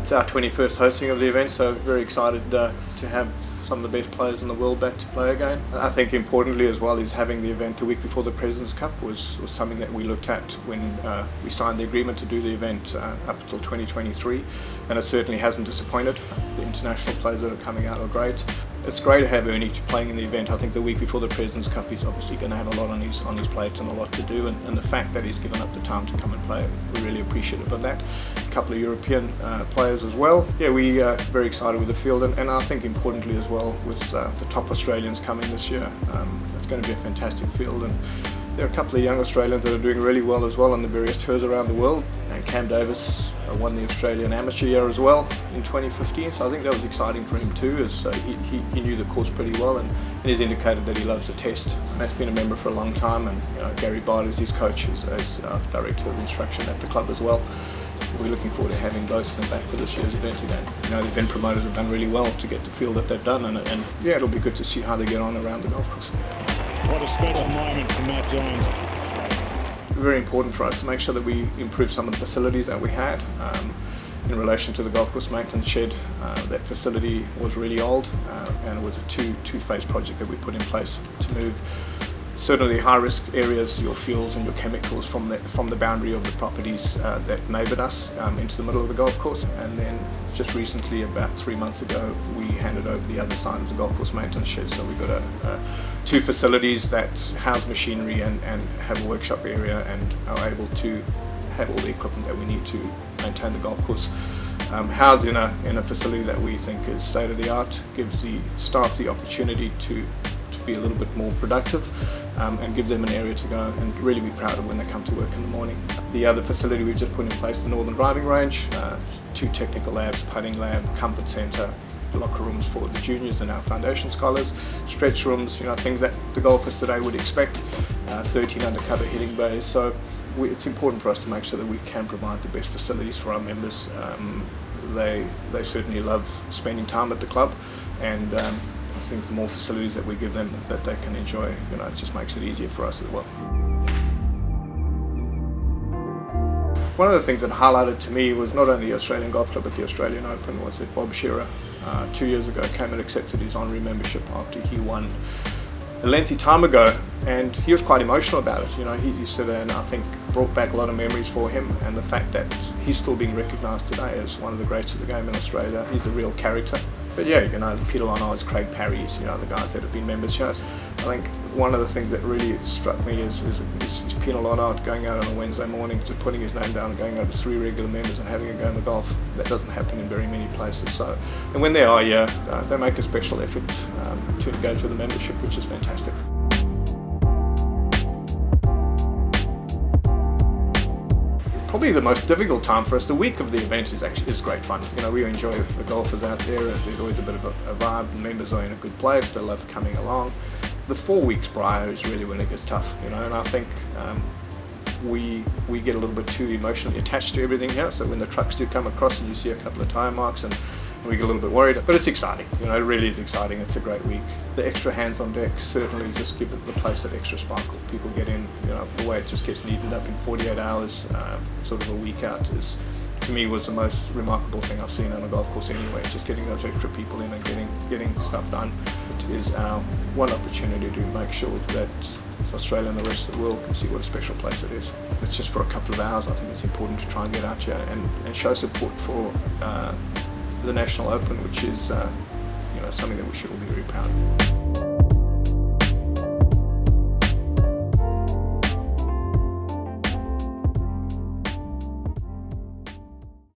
It's our 21st hosting of the event, so very excited to have some of the best players in the world back to play again. I think importantly as well is having the event the week before the President's Cup was something that we looked at when we signed the agreement to do the event up until 2023, and it certainly hasn't disappointed. The international players that are coming out are great. It's great to have Ernie playing in the event. I think the week before the President's Cup he's obviously going to have a lot on his plate and a lot to do, and the fact that he's given up the time to come and play, we're really appreciative of that. A couple of European players as well. Yeah, we are very excited with the field, and I think importantly as well with the top Australians coming this year. It's going to be a fantastic field, and there are a couple of young Australians that are doing really well as well on the various tours around the world. And Cam Davis won the Australian Amateur year as well in 2015, so I think that was exciting for him too, as he knew the course pretty well, and he's indicated that he loves the test. Matt's been a member for a long time, and Gary Bard is his coach, as Director of Instruction at the club as well. We're looking forward to having both of them back for this year's event again. The event promoters have done really well to get the field that they've done, and yeah, it'll be good to see how they get on around the golf course. What a special moment for Matt Jones. Very important for us to make sure that we improve some of the facilities that we had. In relation to the golf course maintenance shed, that facility was really old, and it was a two-phase project that we put in place to move certainly high-risk areas, your fuels and your chemicals from the boundary of the properties that neighboured us into the middle of the golf course. And then just recently, about 3 months ago, we handed over the other side of the golf course maintenance shed. So we've got two facilities that house machinery and have a workshop area and are able to have all the equipment that we need to maintain the golf course. Housed in a facility that we think is state-of-the-art, gives the staff the opportunity to be a little bit more productive, and give them an area to go and really be proud of when they come to work in the morning. The other facility we've just put in place, the Northern Driving Range, two technical labs, putting lab, comfort centre, locker rooms for the juniors and our foundation scholars, stretch rooms, things that the golfers today would expect, 13 undercover hitting bays. So it's important for us to make sure that we can provide the best facilities for our members. They certainly love spending time at the club, and I think the more facilities that we give them that they can enjoy, it just makes it easier for us as well. One of the things that highlighted to me was not only the Australian Golf Club but the Australian Open was that Bob Shearer 2 years ago came and accepted his honorary membership after he won a lengthy time ago, and he was quite emotional about it. He said, and I think brought back a lot of memories for him, and the fact that he's still being recognised today as one of the greats of the game in Australia. He's a real character. But yeah, Peter Lonar's, Craig Parry's, the guys that have been members here. I think one of the things that really struck me is Peter Lonar going out on a Wednesday morning, to putting his name down and going over 3 regular members and having a go in the golf. That doesn't happen in very many places. So, and when they are, they make a special effort to engage with the membership, which is fantastic. Probably the most difficult time for us, the week of the event is great fun. We enjoy the golfers out there. There's always a bit of a vibe, and members are in a good place. They love coming along. The 4 weeks prior is really when it gets tough, and I think we get a little bit too emotionally attached to everything here. So when the trucks do come across and you see a couple of tyre marks, and we get a little bit worried, but it's exciting. It really is exciting. It's a great week. The extra hands on deck certainly just give the place that extra sparkle. People get in, the way it just gets neatened up in 48 hours, sort of a week out, is, to me, was the most remarkable thing I've seen on a golf course anyway. Just getting those extra people in and getting stuff done. It is our one opportunity to make sure that Australia and the rest of the world can see what a special place it is. It's just for a couple of hours. I think it's important to try and get out here and show support for the National Open, which is something that we should all be very proud of.